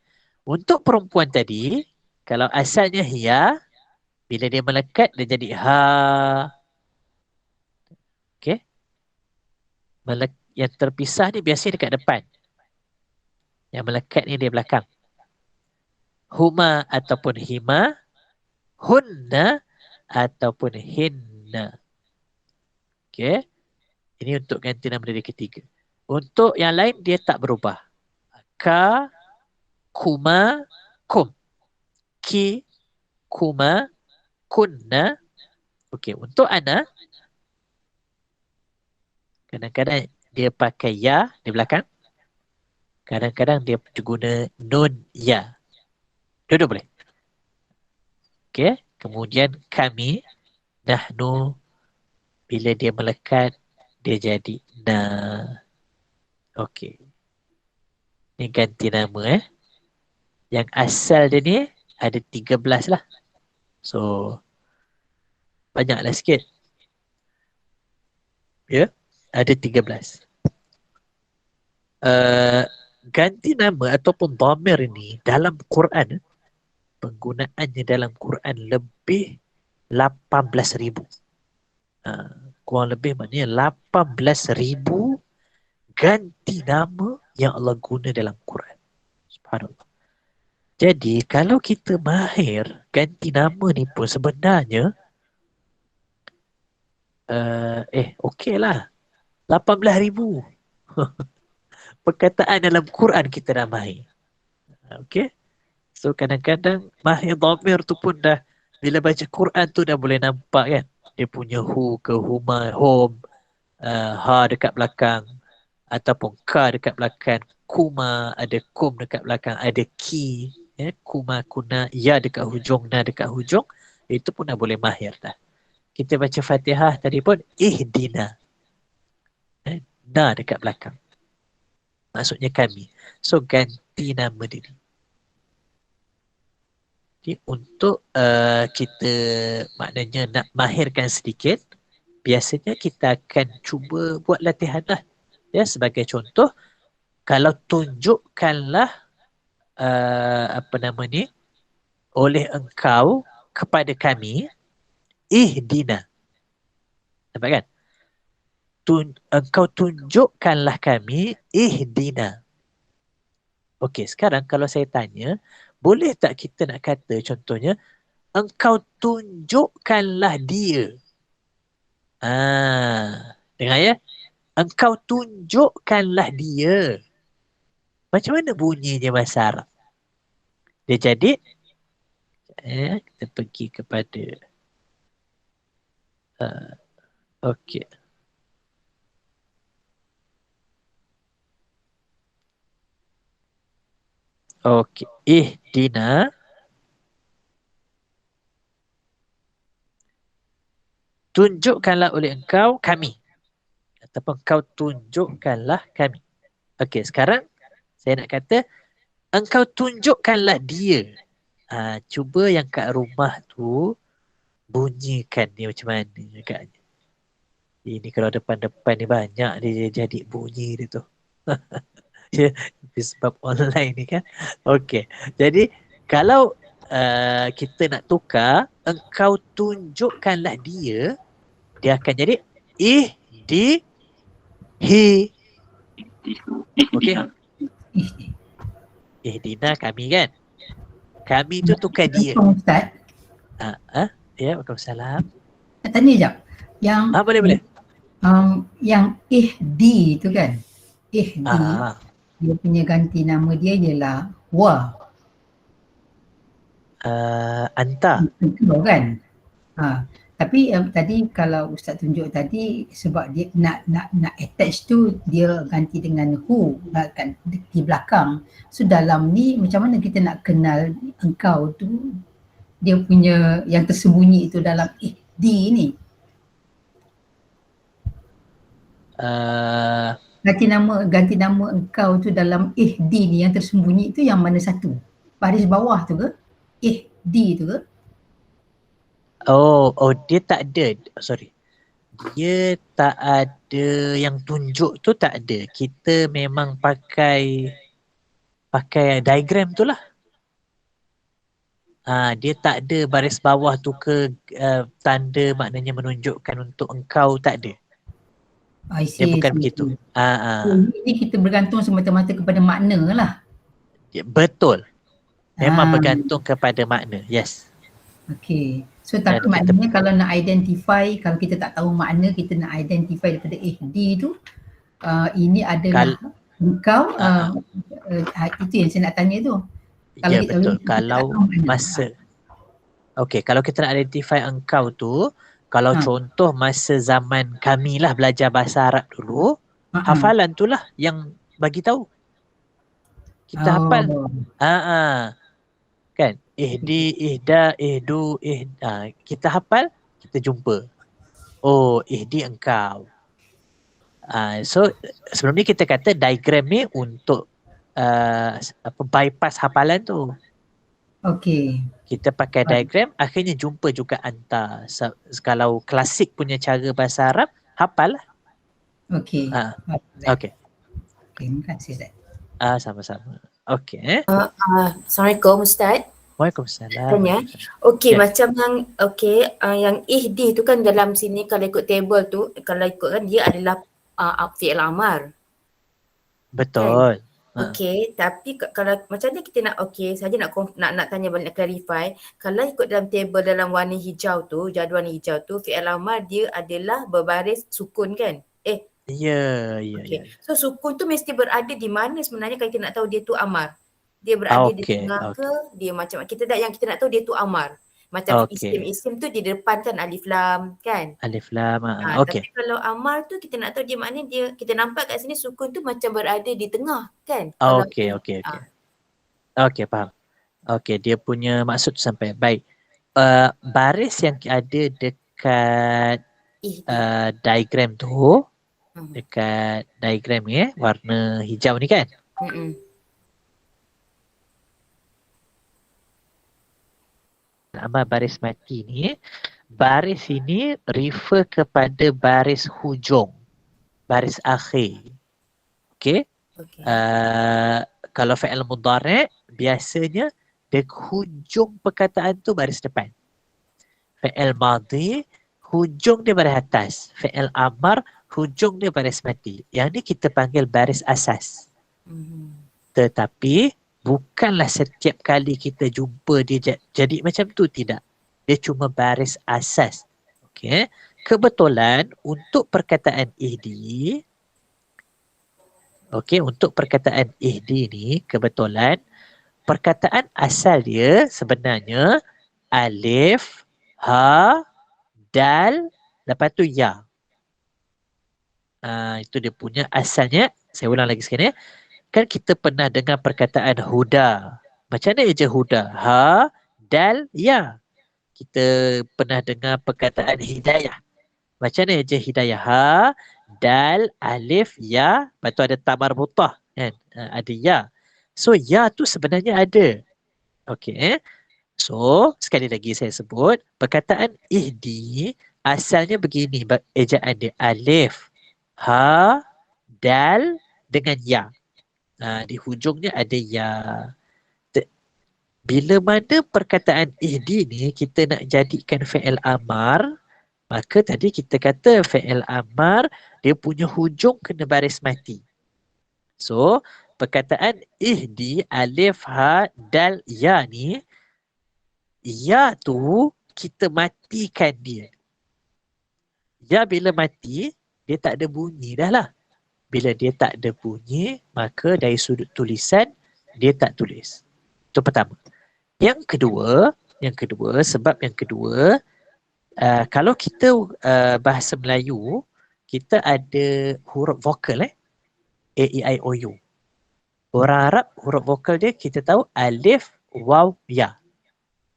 Untuk perempuan tadi, kalau asalnya hiya, bila dia melekat dia jadi ha. Okey. Yang terpisah ni biasanya dekat depan. Yang melekat ni dia belakang. Huma ataupun hima, hunna ataupun hinna. Okey. Ini untuk ganti nama dia ketiga. Untuk yang lain dia tak berubah. Ka, kuma, kum. Ki, kuma, kunna. Okey, untuk ana kadang-kadang dia pakai ya di belakang. Kadang-kadang dia guna nun ya. Dua-dua boleh. Okey, kemudian kami, nahnu, bila dia melekat dia jadi na. Okey. Ni ganti nama Yang asal dia ni ada 13 lah. So banyaklah sikit. Ya, ada 13. Ganti nama ataupun dhamir ini dalam Quran, penggunaannya dalam Quran lebih 18,000. Kurang lebih maknanya 18,000 ganti nama yang Allah guna dalam Quran. Subhanallah. Jadi kalau kita mahir ganti nama ni pun sebenarnya okey lah. 18,000 perkataan dalam Quran kita dah mahir. Okey. So kadang-kadang mahir dhamir tu pun dah, bila baca Quran tu dah boleh nampak kan. Dia punya hu ke huma, home, ha dekat belakang. Ataupun ka dekat belakang. Kuma, ada kum dekat belakang. Ada ki, kuma, kuna, ya dekat hujung, na dekat hujung. Itu pun dah boleh mahir dah. Kita baca Fatihah tadi pun ihdina. Na dekat belakang. Maksudnya kami. So ganti nama dia. Jadi, untuk kita maknanya nak mahirkan sedikit, biasanya kita akan cuba buat latihan lah. Ya, sebagai contoh, kalau tunjukkanlah apa nama ni, oleh engkau kepada kami, ihdina. Nampak kan? Engkau tunjukkanlah kami, ihdina. Okey, sekarang kalau saya tanya, boleh tak kita nak kata contohnya, engkau tunjukkanlah dia. Dengar ya? Engkau tunjukkanlah dia. Macam mana bunyinya bahasa Arab? Dia jadi, kita pergi kepada, okey. Okey, ihdina. Tunjukkanlah oleh engkau kami. Ataupun kau tunjukkanlah kami. Okey, sekarang saya nak kata, engkau tunjukkanlah dia. Cuba yang kat rumah tu bunyikan dia macam mana agaknya. Ini kalau depan-depan ni banyak dia jadi bunyi dia tu. Sebab online ni kan. Okey. Jadi kalau kita nak tukar, engkau tunjukkanlah dia, dia akan jadi di hi. Okey. Ihdina kami kan. Kami tu tukar dia. Ustaz. Ya, Waalaikumsalam. Nak tanya sekejap. Yang boleh. Yang ihdi tu kan. Ihdi. Dia punya ganti nama dia ialah wa. Anta. Betul kan? Tapi tadi kalau Ustaz tunjuk tadi, sebab dia nak attach tu dia ganti dengan who kan di belakang. So dalam ni macam mana kita nak kenal engkau tu dia punya yang tersembunyi itu dalam ihdi ni? Ganti nama engkau tu dalam ihdi ni yang tersembunyi tu yang mana satu? Baris bawah tu ke? Ihdi tu ke? Oh, dia tak ada. Sorry. Dia tak ada yang tunjuk tu, tak ada. Kita memang pakai diagram tu lah. Dia tak ada baris bawah tu ke tanda maknanya menunjukkan untuk engkau, tak ada. Dia bukan begitu. Ini kita bergantung semata-mata kepada makna lah. Ya, betul. Memang Ah, bergantung kepada makna. Yes. okay. So Dan tapi kita maknanya kalau nak identify, kalau kita tak tahu makna, kita nak identify daripada ihdi tu, ini adalah kal engkau, uh, itu yang saya nak tanya tu. Kalau ya kita, betul. kita tak tahu Kalau makna. masa kalau kita nak identify engkau tu, kalau Ha. contoh masa zaman kami lah belajar bahasa Arab dulu, Ha. Ha. hafalan tu lah yang bagi tahu. Kita hafal. Oh. Kan? Ihdi, ihda, ihdu, kita hafal, kita jumpa. Oh, ihdi engkau. So sebelum ni kita kata diagram ni untuk bypass hafalan tu. Okay. Kita pakai diagram, akhirnya jumpa juga hantar. Kalau klasik punya cara bahasa Arab, hafal lah. Okay. Okay. Okay, terima kasih Ustaz. Sama-sama. Okay. Assalamualaikum Ustaz. Waalaikumsalam. Tanya. Okay, macam yang ihdi tu kan dalam sini kalau ikut table tu, kalau ikut kan dia adalah fi'il amar. Betul. Kan? Okay, tapi kalau macam ni kita nak saja nak tanya balik, nak clarify. Kalau ikut dalam table dalam warna hijau tu, jadual warna hijau tu, fi'il amar dia adalah berbaris sukun kan? Ya. So sukun tu mesti berada di mana sebenarnya kalau kita nak tahu dia tu amar? Dia berada di tengah ke? Dia macam kita nak tahu dia tu amar. Macam isim tu di depan kan alif lam kan? Alif lam. Tapi kalau amar tu kita nak tahu dia maknanya dia, kita nampak kat sini sukun tu macam berada di tengah kan? Okey, faham. Okey, dia punya maksud sampai. Baik. Baris yang ada dekat diagram tu, dekat diagram ni warna hijau ni kan? Nama baris mati ni, baris ini refer kepada baris hujung, baris akhir. Okay? Kalau fi'il mudhari' biasanya di hujung perkataan tu baris depan. Fi'il madhi hujung dia baris atas. Fi'il amar hujung dia baris mati. Yang ni kita panggil baris asas. Tetapi bukanlah setiap kali kita jumpa dia jadi macam tu, tidak. Dia cuma baris asas. Okay. Kebetulan untuk perkataan ihdi, untuk perkataan ihdi ni kebetulan perkataan asal dia sebenarnya alif, ha, dal, lepas tu ya. Itu dia punya asalnya. Saya ulang lagi sekali. Kan kita pernah dengar perkataan huda. Macam mana je huda? Ha, dal, ya. Kita pernah dengar perkataan hidayah. Macam mana je hidayah? Ha, dal, alif, ya. Lepas tu ada tamar mutah. Kan? Ada ya. So, ya tu sebenarnya ada. Okay. So, sekali lagi saya sebut. Perkataan ihdi asalnya begini. Ejaan dia alif, ha, dal dengan ya. Di hujungnya ada ya. Bila mana perkataan ihdi ni kita nak jadikan fi'il amar, maka tadi kita kata fi'il amar dia punya hujung kena baris mati. So, perkataan ihdi alif, ha, dal, ya ni, ya tu kita matikan dia. Ya bila mati, dia tak ada bunyi dah lah. Bila dia tak ada bunyi, maka dari sudut tulisan, dia tak tulis. Itu pertama. Yang kedua, sebab yang kedua, kalau kita bahasa Melayu, kita ada huruf vokal A, E, I, O, U. Orang Arab, huruf vokal dia kita tahu alif, waw, ya.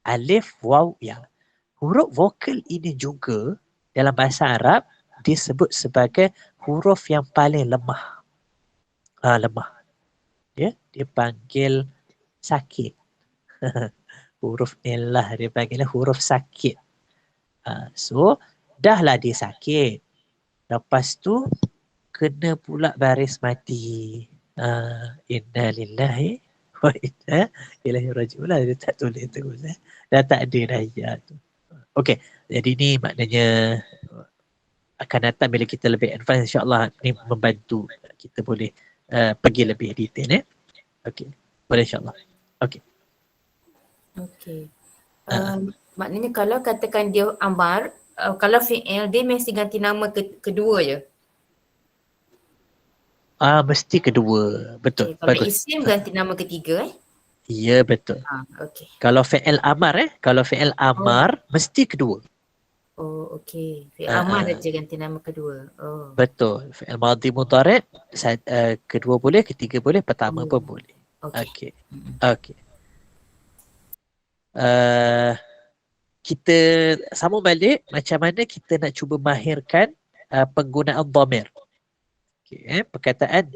Alif, waw, ya. Huruf vokal ini juga dalam bahasa Arab disebut sebagai huruf yang paling lemah. Lemah. Dia panggil sakit. Huruf elah dia panggil huruf sakit. So, dahlah dia sakit. Lepas tu, kena pula baris mati. Inna lillahi wa inna ilaihi raji'un. Dia tak tulis terus. Dah tak ada dah ya tu. Okey, jadi ni maknanya akan datang bila kita lebih advance, insyaAllah ni membantu kita boleh pergi lebih detail. Okey. Boleh insyaAllah. Okey. Okey. Ha. Maknanya kalau katakan dia Amar, kalau fi'il dia mesti ganti nama kedua je. Mesti kedua. Betul. Okay. Kalau Bagus. isim ganti nama ketiga Ya, betul. Okey. Kalau fi'il amar kalau fi'il amar mesti kedua. Oh, okey. Fi'il Amar je ganti nama kedua. Oh. Betul. Fi'il madhi mudhari' kedua boleh, ketiga boleh, pertama pun boleh. Okey. Okey. Kita sambung balik macam mana kita nak cuba mahirkan penggunaan dhamir. Okey, perkataan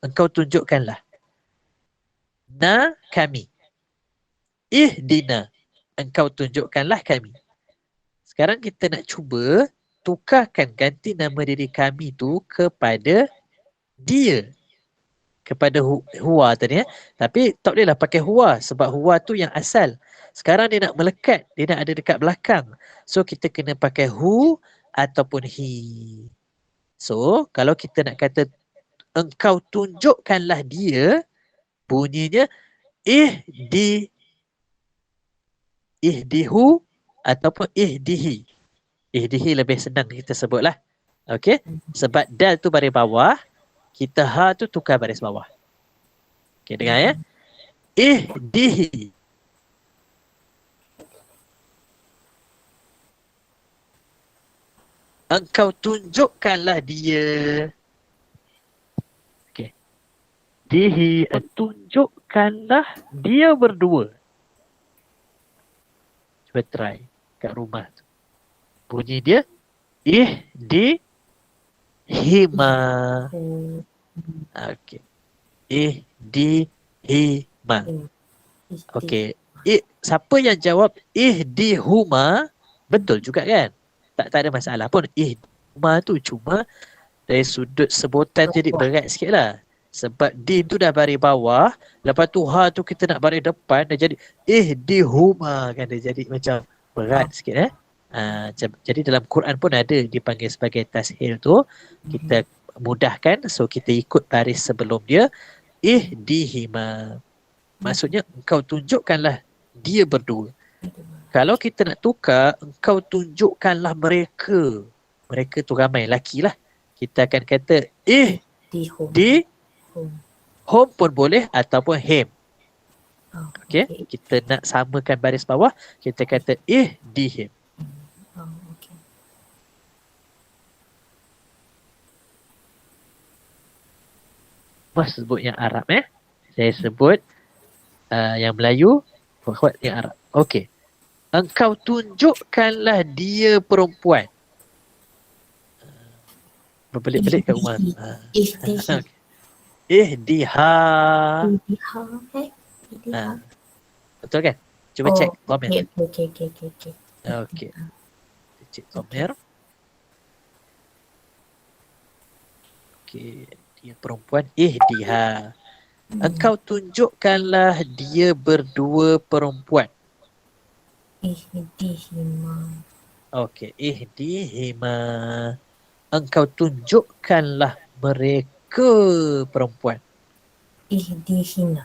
engkau tunjukkanlah. Na kami. Ihdina. Engkau tunjukkanlah kami. Sekarang kita nak cuba tukarkan, ganti nama diri kami tu kepada dia. Kepada huwa tadi. Tapi tak bolehlah pakai huwa sebab huwa tu yang asal. Sekarang dia nak melekat. Dia nak ada dekat belakang. So kita kena pakai hu ataupun hi. So kalau kita nak kata engkau tunjukkanlah dia, bunyinya ihdihu ataupun ihdihi. Ihdihi lebih senang kita sebutlah. Okey? Sebab dal tu baris bawah, kita ha tu tukar baris bawah. Okey, dengar ya? Ihdihi. Engkau tunjukkanlah dia. Okey. Dihi, tunjukkanlah dia berdua. Cuba try kat rumah tu. Bunyi dia ihdihima. Okey. Ihdihima. Okey. Siapa yang jawab ihdihuma, betul juga kan? Tak ada masalah pun. Ihdihuma tu cuma dari sudut sebutan jadi berat sikit lah. Sebab di tu dah baris bawah, lepas tu ha tu kita nak baris depan, dah jadi ihdihuma kan, dia jadi macam berat sikit jadi dalam Quran pun ada dipanggil sebagai tashil tu, kita mudahkan, so kita ikut baris sebelum dia ihdihima. Maksudnya engkau tunjukkanlah dia berdua. Kalau kita nak tukar, engkau tunjukkanlah mereka. Mereka tu ramai, laki lah. Kita akan kata home pun boleh ataupun him. Okey, kita nak samakan baris bawah, kita kata ihdihim. Mas sebut yang Arab saya sebut yang Melayu, buat yang Arab. Okey. Engkau tunjukkanlah dia perempuan. Berbelit-belit kat rumah. Ihdiha. Betul kan? Cuba cek dhamir. Okey. Cek dhamir. Okey, dia perempuan ihdiha. Engkau tunjukkanlah dia berdua perempuan. Ihdihima. Okey, ihdihima. Engkau tunjukkanlah mereka perempuan. Ihdihina.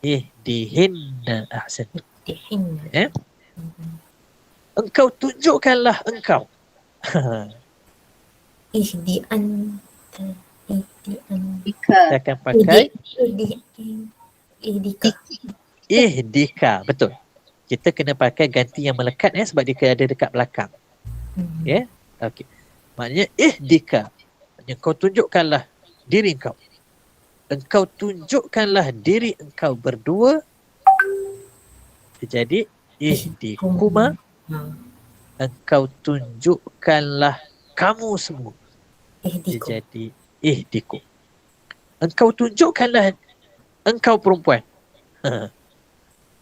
Ihdihinna. Ahsan. Ihdihinna. Engkau tunjukkanlah engkau. Ihdian. Kita akan pakai ihdika. Ihdika. Betul. Kita kena pakai ganti yang melekat sebab dia ada dekat belakang. Ya. Okey. Maknanya ihdika. Maknanya kau tunjukkanlah diri engkau. Engkau tunjukkanlah diri engkau berdua. Jadi ihdikuma. Engkau tunjukkanlah kamu semua. Jadi ihdiku. Engkau tunjukkanlah engkau perempuan.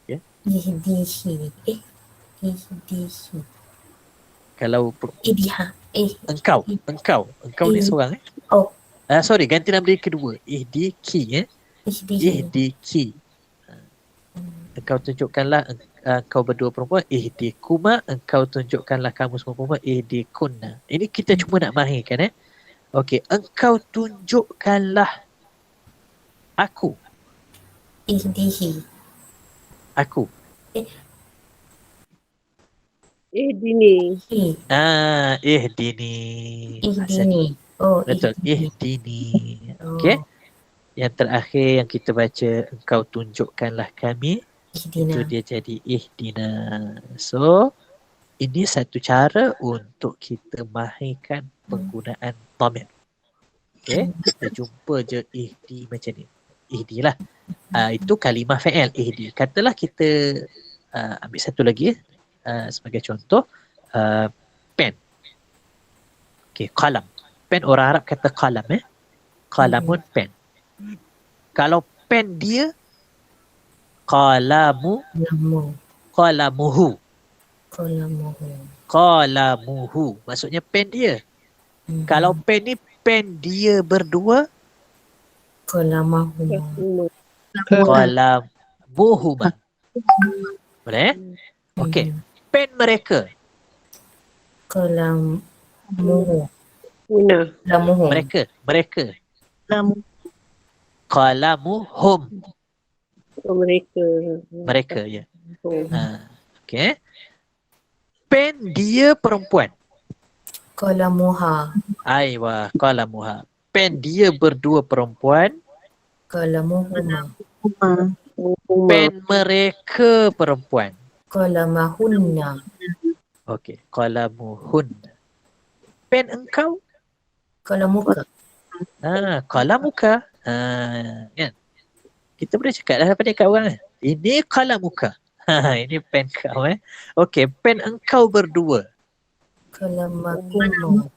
Ya. Ihdihi. Ihdihi. Kalau Ihdiha. Engkau ni seorang Oh. Sorry, ganti nama dia kedua. Ihdiki Ihdiki. Engkau tunjukkanlah engkau berdua perempuan. Ihdikuma. Engkau tunjukkanlah kamu semua perempuan. Ihdikunna. Ini kita cuma nak mahirkan Okey, engkau tunjukkanlah Aku. Ihdihi. Aku. Ihdini. Hi. Ihdini. Ihdini. Oh, Betul. ihdini. Ihdini. Okey. Oh, Yang terakhir yang kita baca, engkau tunjukkanlah kami. Itu ihdina. dia jadi ihdina. So, ini satu cara untuk kita mahirkan penggunaan dhamir. Okey. Kita jumpa je ihdi macam ni. Ihdi lah. Itu kalimah fa'il ihdi. Katalah kita ambil satu lagi sebagai contoh. Pen. Okey, qalam. Pen orang Arab kata qalam qalamun pen. Kalau pen dia Qalamu. qalamuhu. Qalamuhu. Qalamuhu. Maksudnya pen dia. Kalau pen ni pen dia berdua, Qalamahuma. qalamuhuma. Boleh? Okey. Pen mereka. Qalamuhu. Guna. Qalamuhum. Mereka. Lamu. Qalamuhum. Mereka. Ya. Oh. Okey. Pen dia perempuan. Qalamuha. Aiwa, qalamuha. Pen dia berdua perempuan. Qalamuhuma. Pen mereka perempuan. Qalamahunna. Okey, qalamuhun. Pen engkau? Qalamuka. Qalamuka. Kan? Kita boleh cakap dah pada kat orang. Ini qalamuka. Ini pen kau Okey, pen engkau berdua. Qalamakuma.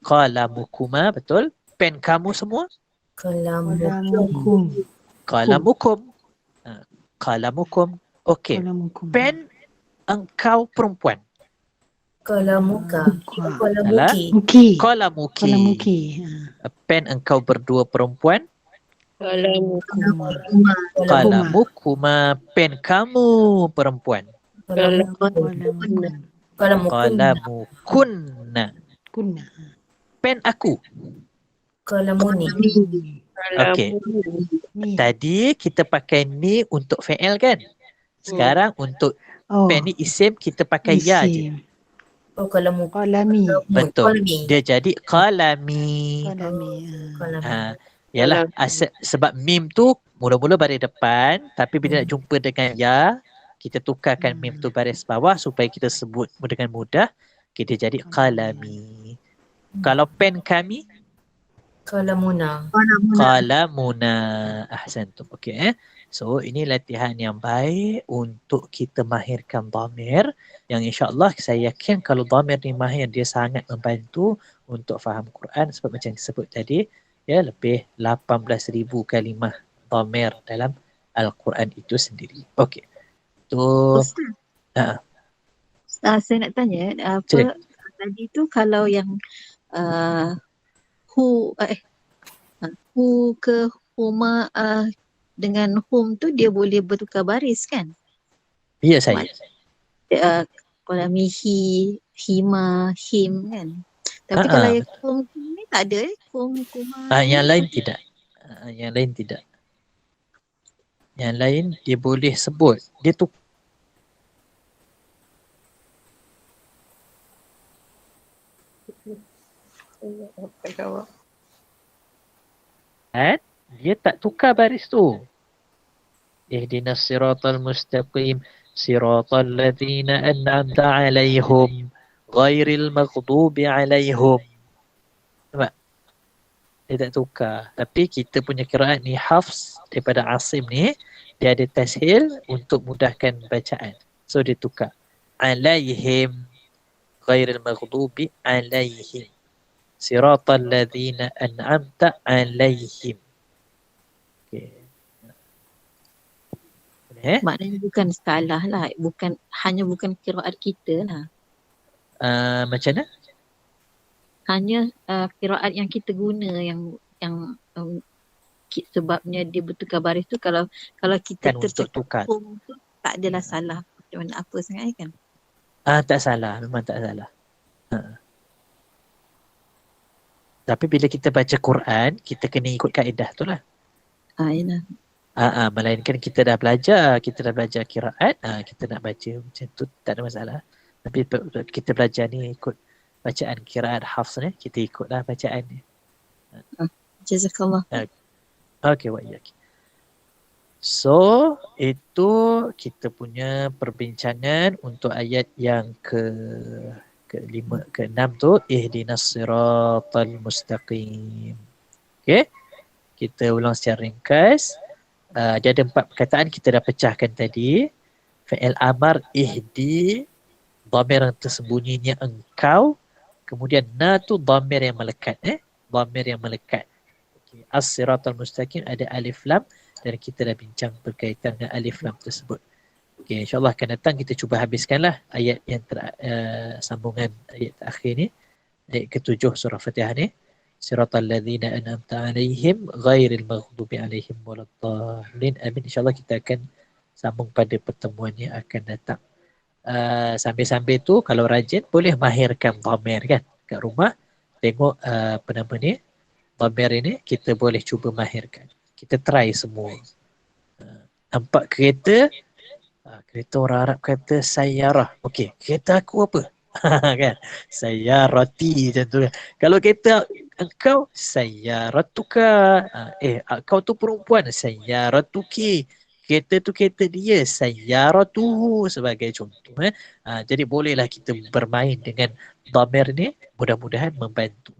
Qalamukuma, betul. Pen kamu semua? Qalamukum. Qalamukum. Qalamukum. Okey. Pen engkau perempuan. Qalamuka. Salah. Qalamuki. Qalamuki. Pen engkau berdua perempuan. Qalamukuma. Pen kamu perempuan. Qalamukunna. Pen aku. Qalamuni. Okey. Tadi kita pakai ni untuk fa'il kan? Sekarang untuk pen ni isim kita pakai ya je. Oh, qalami. Betul. Dia jadi qalami. Yalah, sebab mim tu mula-mula baris depan, tapi bila nak jumpa dengan ya, kita tukarkan mim tu baris bawah supaya kita sebut dengan mudah. Kita jadi qalami. Kalau pen kami? Qalamuna. Ahsantum. Okey. So, ini latihan yang baik untuk kita mahirkan dhamir yang insya-Allah saya yakin kalau dhamir ni mahir dia sangat membantu untuk faham Quran sebab macam disebut tadi ya lebih 18,000 kalimah dhamir dalam Al-Quran itu sendiri. Okey. Tu Ustaz, saya nak tanya apa tadi tu kalau yang hu ke huma dengan hum tu dia boleh bertukar baris kan? Ya saya. Qalamihi, hima, him kan. Tapi kalau yang hum ni tak ada hum, kuma. Yang lain tidak. Yang lain tidak. Yang lain dia boleh sebut. Dia tu dia tak tukar baris tu. Ihdinas siratal mustaqim siratal ladzina an'amta 'alaihim ghairil maghdubi 'alaihim. Nampak? Dia tak tukar. Tapi kita punya qiraat ni Hafs daripada Asim ni dia ada tashil untuk mudahkan bacaan. So dia tukar. 'Alaihim ghairil maghdubi 'alaihim. Siratal ladzina an'amta 'alaihim. Okey. Maknanya bukan salah lah, bukan qiraat kita lah. Macam mana? Hanya qiraat yang kita guna yang sebabnya dia bertukar baris tu kalau kita Kan untuk tukar. tu tak adalah salah macam mana apa sangat kan? Tak salah, memang tak salah. Tapi bila kita baca Quran, kita kena ikut kaedah tu lah. Yalah. Melainkan kita dah belajar qiraat, kita nak baca macam tu tak ada masalah. Tapi kita belajar ni ikut bacaan qiraat hafs ni, kita ikutlah bacaan ni. Jazakallah. Okey, wa iyyak. So, itu kita punya perbincangan untuk ayat yang ke-5 ke-6 tu, ihdinas siratal mustaqim. Okey. Kita ulang secara ringkas. Dia ada 4 perkataan kita dah pecahkan tadi. Fi'il amar ihdi, dhamir yang tersembunyinya engkau. Kemudian na tu dhamir yang melekat. Dhamir yang melekat. Okay. As-siratal mustaqim ada alif lam dan kita dah bincang berkaitan dengan alif lam tersebut. Okay, insyaAllah akan datang kita cuba habiskanlah ayat yang sambungan ayat terakhir ni. Ayat ke-7 surah Fatihah ni. Siratal ladzina an'amta 'alaihim ghairil maghdubi 'alaihim waladdallin. Amin. InsyaAllah kita akan sambung pada pertemuan yang akan datang. Sambil-sambil tu kalau rajin boleh mahirkan dhamir kan kat rumah. Tengok apa nama ni, dhamir ini kita boleh cuba mahirkan. Kita try semua. Nampak kereta, kereta orang Arab kata sayyarah. Okey, kereta aku apa? Kan? Sayyarati macam tu kan. Kalau kereta engkau, sayyaratuka. Kau tu perempuan, sayyaratuki. Kereta tu kereta dia, sayyaratuhu sebagai contoh. Jadi bolehlah kita bermain dengan dhamir ni, mudah-mudahan membantu.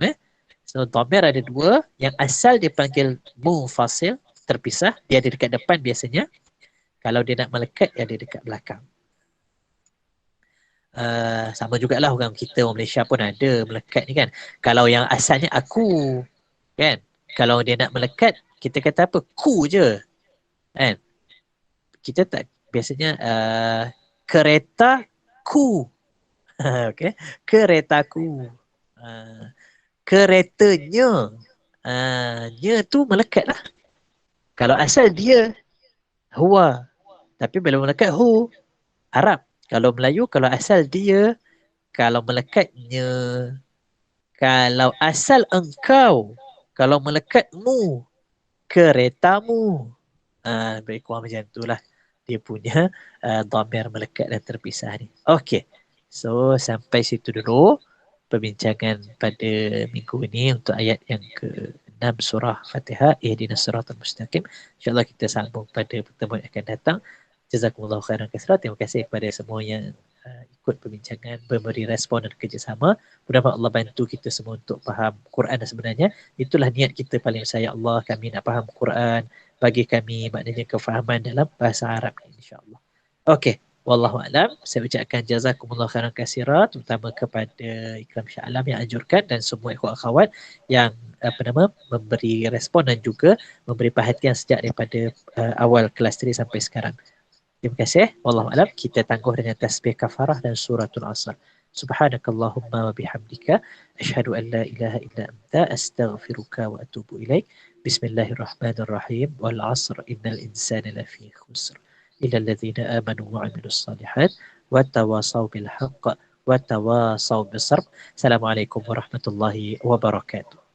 So dhamir ada 2, yang asal dia panggil munfasil, terpisah, dia ada dekat depan biasanya. Kalau dia nak melekat, dia ada dekat belakang. Sama jugalah orang kita, orang Malaysia pun ada melekat ni kan. Kalau yang asalnya aku kan, kalau dia nak melekat, kita kata apa? Ku je kan. Kita tak biasanya kereta ku. Okay. Keretaku. Keretanya. Nya tu melekat lah. Kalau asal dia huwa. Tapi bila melekat hu, Arab. Kalau Melayu, kalau asal dia, kalau melekatnya. Kalau asal engkau, kalau melekatmu, keretamu. Lebih kurang macam itulah dia punya dhamir melekat dan terpisah ni. Okey. So sampai situ dulu perbincangan pada minggu ini untuk ayat yang ke-6 surah Fatihah, ihdinas siratal mustaqim. InsyaAllah kita sambung pada pertemuan yang akan datang. Jazakumullahu khairan katsiran. Terima kasih kepada semua yang ikut perbincangan, memberi respon dan kerjasama. Mudah-mudahan Allah bantu kita semua untuk faham Quran sebenarnya. Itulah niat kita paling besar. Ya Allah, kami nak faham Quran. Bagi kami maknanya kefahaman dalam bahasa Arab ni, insya-Allah. Okey, wallahu a'lam. Saya ucapkan jazakumullahu khairan katsiran, terutama kepada Ikram Shah Alam yang anjurkan dan semua ikhwan akhwat yang memberi respon dan juga memberi perhatian sejak daripada awal kelas tadi sampai sekarang. Terima kasih. Wallahu a'lam. Kita tangguh dengan tasbih kafarah dan suratul Asr. Subhanakallahumma wa bihamdika asyhadu an la ilaha illa anta astaghfiruka wa atubu ilaik. Bismillahirrahmanirrahim. Wal 'asr innal insana lafi khusr. Illa alladhina amanu wa 'amilus shalihat wa tawasaw bil haqq wa tawasaw bis sabr. Assalamualaikum warahmatullahi wabarakatuh.